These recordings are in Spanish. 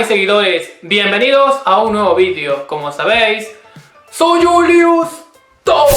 Hola seguidores, bienvenidos a un nuevo vídeo. Como sabéis, soy Julius Top.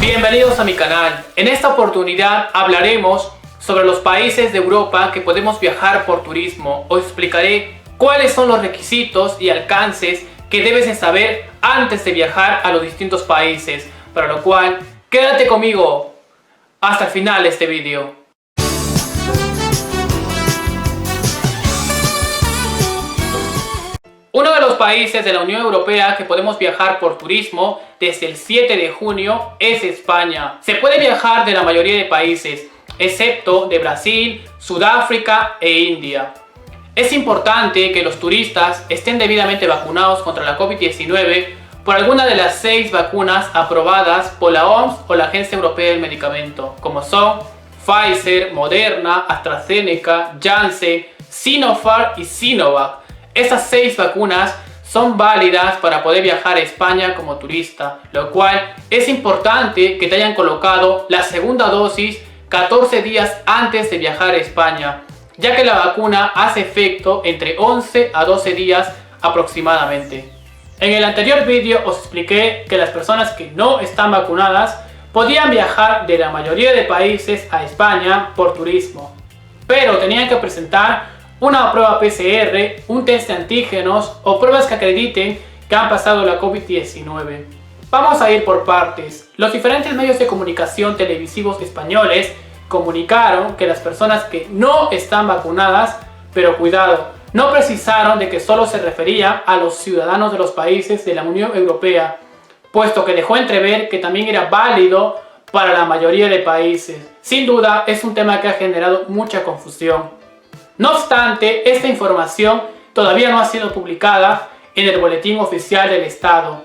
Bienvenidos a mi canal. En esta oportunidad hablaremos sobre los países de Europa que podemos viajar por turismo. Os explicaré cuáles son los requisitos y alcances que debes de saber antes de viajar a los distintos países. Para lo cual, quédate conmigo hasta el final de este vídeo. Uno de los países de la Unión Europea que podemos viajar por turismo desde el 7 de junio es España. Se puede viajar de la mayoría de países, excepto de Brasil, Sudáfrica e India. Es importante que los turistas estén debidamente vacunados contra la COVID-19 por alguna de las 6 vacunas aprobadas por la OMS o la Agencia Europea del Medicamento, como son Pfizer, Moderna, AstraZeneca, Janssen, Sinopharm y Sinovac. Estas 6 vacunas son válidas para poder viajar a España como turista, lo cual es importante que te hayan colocado la segunda dosis 14 días antes de viajar a España, ya que la vacuna hace efecto entre 11 a 12 días aproximadamente. En el anterior vídeo os expliqué que las personas que no están vacunadas podían viajar de la mayoría de países a España por turismo, pero tenían que presentar una prueba PCR, un test de antígenos o pruebas que acrediten que han pasado la COVID-19. Vamos a ir por partes. Los diferentes medios de comunicación televisivos españoles comunicaron que las personas que no están vacunadas, pero cuidado, no precisaron de que solo se refería a los ciudadanos de los países de la Unión Europea, puesto que dejó entrever que también era válido para la mayoría de países. Sin duda es un tema que ha generado mucha confusión. No obstante, esta información todavía no ha sido publicada en el boletín oficial del Estado.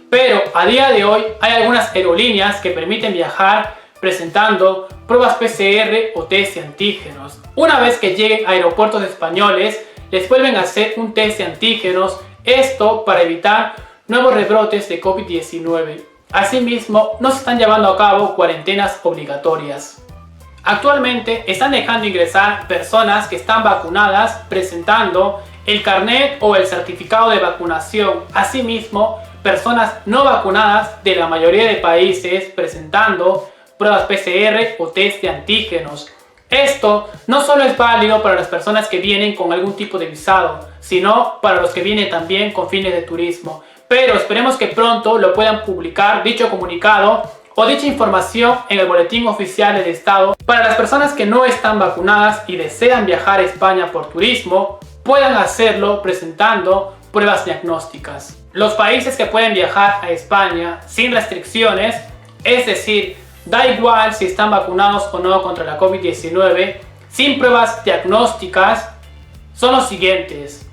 Pero a día de hoy hay algunas aerolíneas que permiten viajar presentando pruebas PCR o test de antígenos. Una vez que lleguen a aeropuertos españoles, les vuelven a hacer un test de antígenos, esto para evitar nuevos rebrotes de COVID-19. Asimismo, no se están llevando a cabo cuarentenas obligatorias. Actualmente están dejando ingresar personas que están vacunadas presentando el carnet o el certificado de vacunación. Asimismo, personas no vacunadas de la mayoría de países presentando pruebas PCR o test de antígenos. Esto no solo es válido para las personas que vienen con algún tipo de visado, sino para los que vienen también con fines de turismo. Pero esperemos que pronto lo puedan publicar dicho comunicado o dicha información en el boletín oficial del Estado para las personas que no están vacunadas y desean viajar a España por turismo, puedan hacerlo presentando pruebas diagnósticas. Los países que pueden viajar a España sin restricciones, es decir, da igual si están vacunados o no contra la COVID-19, sin pruebas diagnósticas, son los siguientes: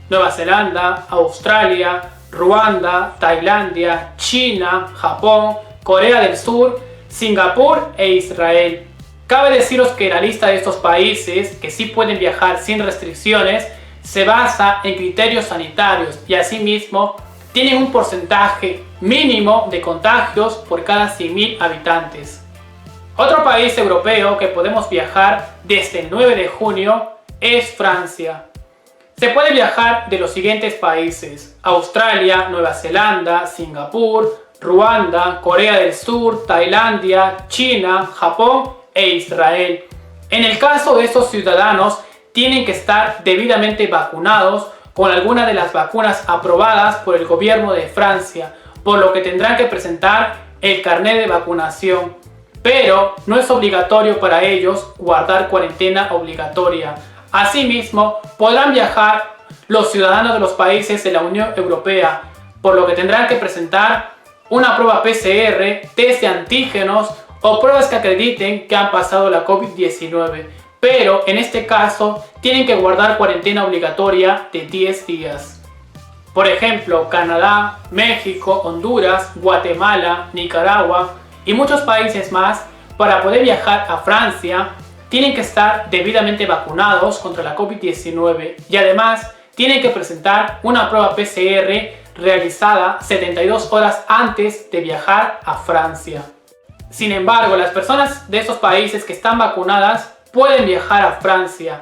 Nueva Zelanda, Australia, Ruanda, Tailandia, China, Japón, Corea del Sur, Singapur e Israel. Cabe deciros que la lista de estos países que sí pueden viajar sin restricciones se basa en criterios sanitarios y asimismo tienen un porcentaje mínimo de contagios por cada 100.000 habitantes. Otro país europeo que podemos viajar desde el 9 de junio es Francia. Se puede viajar de los siguientes países: Australia, Nueva Zelanda, Singapur, Ruanda, Corea del Sur, Tailandia, China, Japón e Israel. En el caso de estos ciudadanos, tienen que estar debidamente vacunados con alguna de las vacunas aprobadas por el gobierno de Francia, por lo que tendrán que presentar el carnet de vacunación. Pero no es obligatorio para ellos guardar cuarentena obligatoria. Asimismo, podrán viajar los ciudadanos de los países de la Unión Europea, por lo que tendrán que presentar una prueba PCR, test de antígenos o pruebas que acrediten que han pasado la COVID-19. Pero en este caso tienen que guardar cuarentena obligatoria de 10 días. Por ejemplo, Canadá, México, Honduras, Guatemala, Nicaragua y muchos países más, para poder viajar a Francia, tienen que estar debidamente vacunados contra la COVID-19 y además tienen que presentar una prueba PCR realizada 72 horas antes de viajar a Francia. Sin embargo, las personas de estos países que están vacunadas pueden viajar a Francia,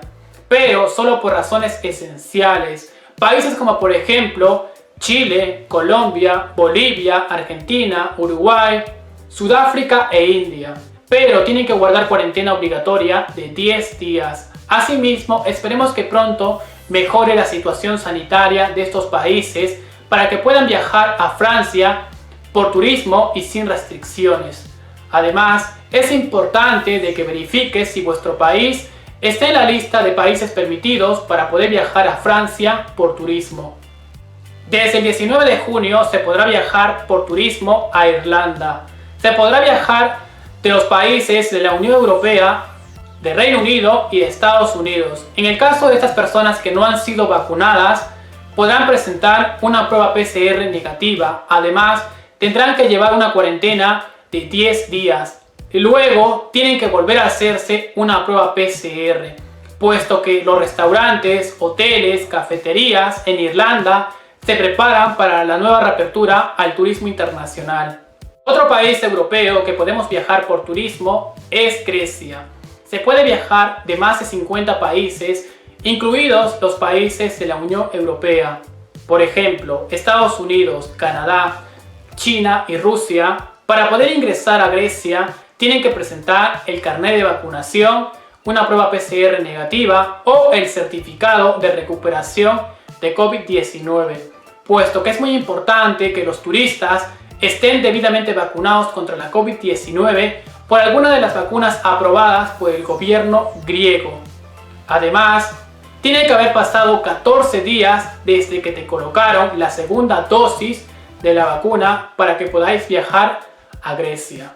pero solo por razones esenciales. Países como por ejemplo Chile, Colombia, Bolivia, Argentina, Uruguay, Sudáfrica e India. Pero tienen que guardar cuarentena obligatoria de 10 días. Asimismo, esperemos que pronto mejore la situación sanitaria de estos países para que puedan viajar a Francia por turismo y sin restricciones. Además, es importante de que verifiques si vuestro país está en la lista de países permitidos para poder viajar a Francia por turismo. Desde el 19 de junio se podrá viajar por turismo a Irlanda. Se podrá viajar de los países de la Unión Europea, de Reino Unido y de Estados Unidos. En el caso de estas personas que no han sido vacunadas, podrán presentar una prueba PCR negativa. Además, tendrán que llevar una cuarentena de 10 días. Y luego tienen que volver a hacerse una prueba PCR, puesto que los restaurantes, hoteles, cafeterías en Irlanda se preparan para la nueva reapertura al turismo internacional. Otro país europeo que podemos viajar por turismo es Grecia. Se puede viajar de más de 50 países, incluidos los países de la Unión Europea. Por ejemplo, Estados Unidos, Canadá, China y Rusia. Para poder ingresar a Grecia, tienen que presentar el carnet de vacunación, una prueba PCR negativa o el certificado de recuperación de COVID-19, puesto que es muy importante que los turistas estén debidamente vacunados contra la COVID-19 por alguna de las vacunas aprobadas por el gobierno griego. Además, tiene que haber pasado 14 días desde que te colocaron la segunda dosis de la vacuna para que podáis viajar a Grecia.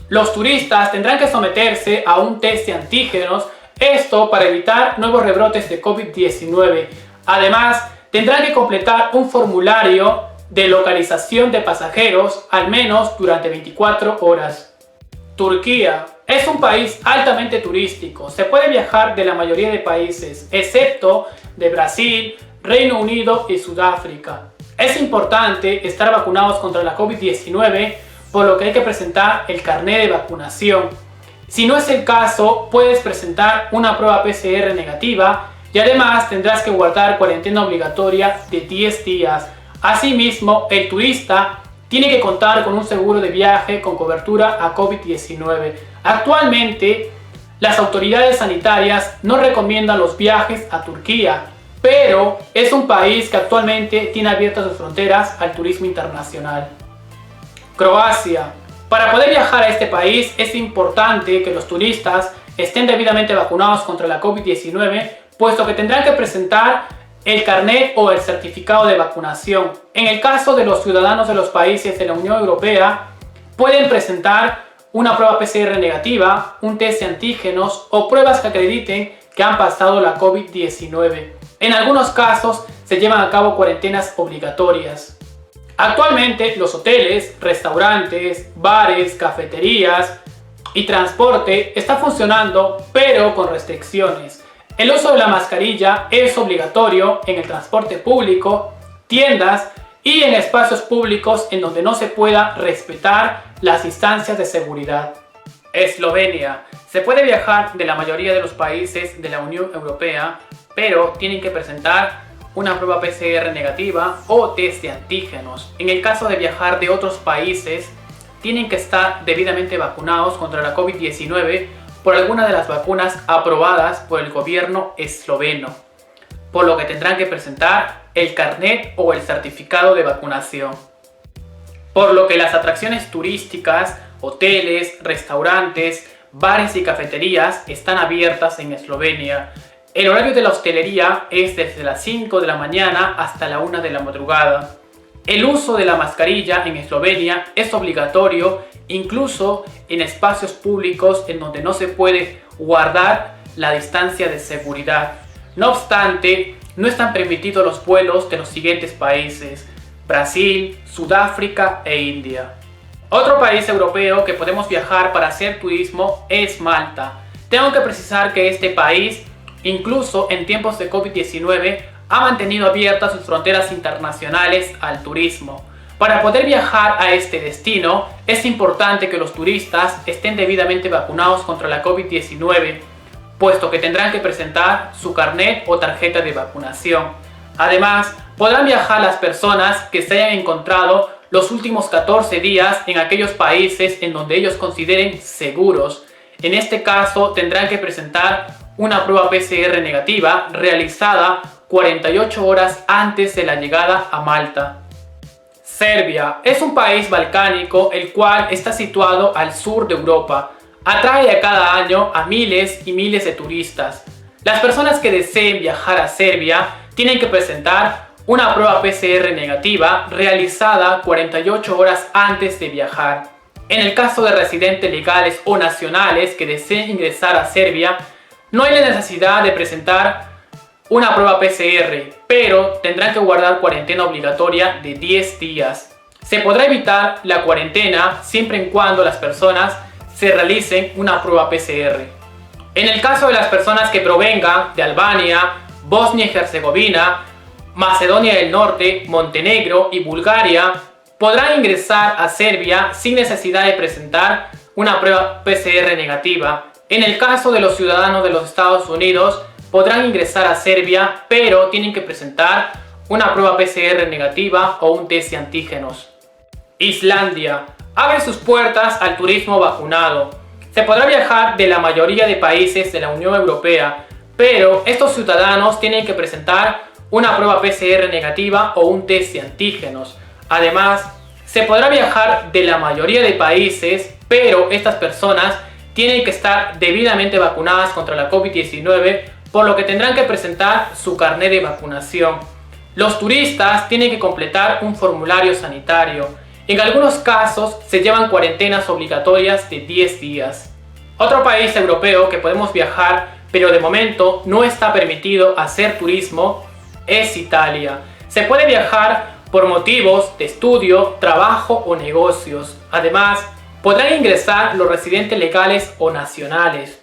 Los turistas tendrán que someterse a un test de antígenos, esto para evitar nuevos rebrotes de COVID-19. Además, tendrán que completar un formulario de localización de pasajeros al menos durante 24 horas. Turquía es un país altamente turístico. Se puede viajar de la mayoría de países, excepto de Brasil, Reino Unido y Sudáfrica. Es importante estar vacunados contra la COVID-19, por lo que hay que presentar el carnet de vacunación. Si no es el caso, puedes presentar una prueba PCR negativa y además tendrás que guardar cuarentena obligatoria de 10 días. Asimismo, el turista tiene que contar con un seguro de viaje con cobertura a COVID-19. Actualmente, las autoridades sanitarias no recomiendan los viajes a Turquía, pero es un país que actualmente tiene abiertas sus fronteras al turismo internacional. Croacia. Para poder viajar a este país es importante que los turistas estén debidamente vacunados contra la COVID-19, puesto que tendrán que presentar el carnet o el certificado de vacunación. En el caso de los ciudadanos de los países de la Unión Europea, pueden presentar una prueba PCR negativa, un test de antígenos o pruebas que acrediten que han pasado la COVID-19. En algunos casos se llevan a cabo cuarentenas obligatorias. Actualmente los hoteles, restaurantes, bares, cafeterías y transporte está funcionando, pero con restricciones. El uso de la mascarilla es obligatorio en el transporte público, tiendas y en espacios públicos en donde no se pueda respetar las distancias de seguridad. Eslovenia. Se puede viajar de la mayoría de los países de la Unión Europea, pero tienen que presentar una prueba PCR negativa o test de antígenos. En el caso de viajar de otros países, tienen que estar debidamente vacunados contra la COVID-19 por alguna de las vacunas aprobadas por el gobierno esloveno, por lo que tendrán que presentar el carnet o el certificado de vacunación. Por lo que las atracciones turísticas, hoteles, restaurantes, bares y cafeterías están abiertas en Eslovenia. El horario de la hostelería es desde las 5 de la mañana hasta la 1 de la madrugada. El uso de la mascarilla en Eslovenia es obligatorio, incluso en espacios públicos en donde no se puede guardar la distancia de seguridad. No obstante, no están permitidos los vuelos de los siguientes países: Brasil, Sudáfrica e India. Otro país europeo que podemos viajar para hacer turismo es Malta. Tengo que precisar que este país, incluso en tiempos de COVID-19, ha mantenido abiertas sus fronteras internacionales al turismo. Para poder viajar a este destino, es importante que los turistas estén debidamente vacunados contra la COVID-19, puesto que tendrán que presentar su carnet o tarjeta de vacunación. Además, podrán viajar las personas que se hayan encontrado los últimos 14 días en aquellos países en donde ellos consideren seguros. En este caso, tendrán que presentar una prueba PCR negativa realizada 48 horas antes de la llegada a Malta. Serbia es un país balcánico el cual está situado al sur de Europa. Atrae a cada año a miles y miles de turistas. Las personas que deseen viajar a Serbia tienen que presentar una prueba PCR negativa realizada 48 horas antes de viajar. En el caso de residentes legales o nacionales que deseen ingresar a Serbia, no hay la necesidad de presentar una prueba PCR, pero tendrán que guardar cuarentena obligatoria de 10 días. Se podrá evitar la cuarentena siempre y cuando las personas se realicen una prueba PCR. En el caso de las personas que provengan de Albania, Bosnia y Herzegovina, Macedonia del Norte, Montenegro y Bulgaria, podrán ingresar a Serbia sin necesidad de presentar una prueba PCR negativa. En el caso de los ciudadanos de los Estados Unidos, podrán ingresar a Serbia, pero tienen que presentar una prueba PCR negativa o un test de antígenos. Islandia abre sus puertas al turismo vacunado. Se podrá viajar de la mayoría de países de la Unión Europea, pero estos ciudadanos tienen que presentar una prueba PCR negativa o un test de antígenos. Además, se podrá viajar de la mayoría de países, pero estas personas tienen que estar debidamente vacunadas contra la COVID-19, por lo que tendrán que presentar su carnet de vacunación. Los turistas tienen que completar un formulario sanitario. En algunos casos se llevan cuarentenas obligatorias de 10 días. Otro país europeo que podemos viajar, pero de momento no está permitido hacer turismo, es Italia. Se puede viajar por motivos de estudio, trabajo o negocios. Además, podrán ingresar los residentes legales o nacionales.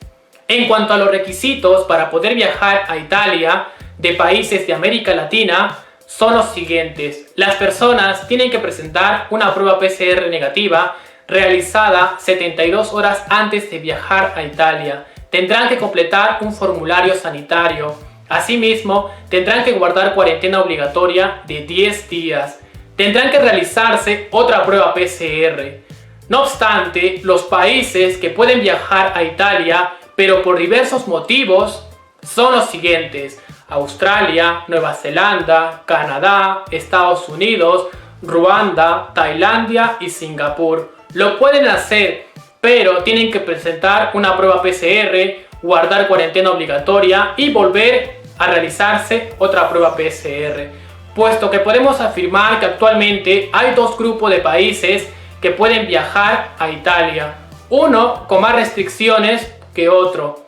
En cuanto a los requisitos para poder viajar a Italia de países de América Latina, son los siguientes. Las personas tienen que presentar una prueba PCR negativa realizada 72 horas antes de viajar a Italia. Tendrán que completar un formulario sanitario. Asimismo, tendrán que guardar cuarentena obligatoria de 10 días. Tendrán que realizarse otra prueba PCR. No obstante, los países que pueden viajar a Italia, pero por diversos motivos, son los siguientes: Australia, Nueva Zelanda, Canadá, Estados Unidos, Ruanda, Tailandia y Singapur. Lo pueden hacer, pero tienen que presentar una prueba PCR, guardar cuarentena obligatoria y volver a realizarse otra prueba PCR, puesto que podemos afirmar que actualmente hay dos grupos de países que pueden viajar a Italia, uno con más restricciones que otro,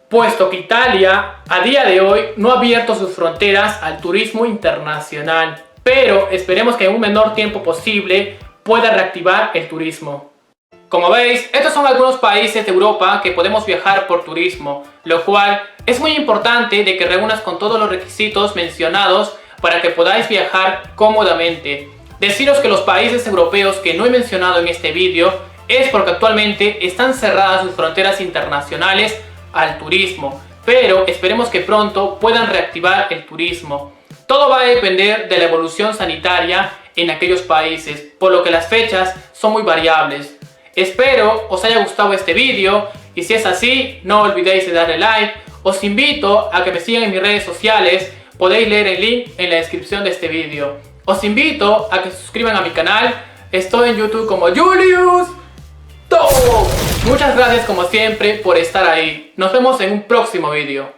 puesto que Italia a día de hoy no ha abierto sus fronteras al turismo internacional, pero esperemos que en un menor tiempo posible pueda reactivar el turismo. Como veis, estos son algunos países de Europa que podemos viajar por turismo, lo cual es muy importante de que reúnas con todos los requisitos mencionados para que podáis viajar cómodamente. Deciros que los países europeos que no he mencionado en este vídeo es porque actualmente están cerradas sus fronteras internacionales al turismo, pero esperemos que pronto puedan reactivar el turismo. Todo va a depender de la evolución sanitaria en aquellos países, por lo que las fechas son muy variables. Espero os haya gustado este vídeo y si es así, no olvidéis de darle like. Os invito a que me sigan en mis redes sociales, podéis leer el link en la descripción de este vídeo. Os invito a que se suscriban a mi canal, estoy en YouTube como Julius Top. Muchas gracias como siempre por estar ahí, nos vemos en un próximo vídeo.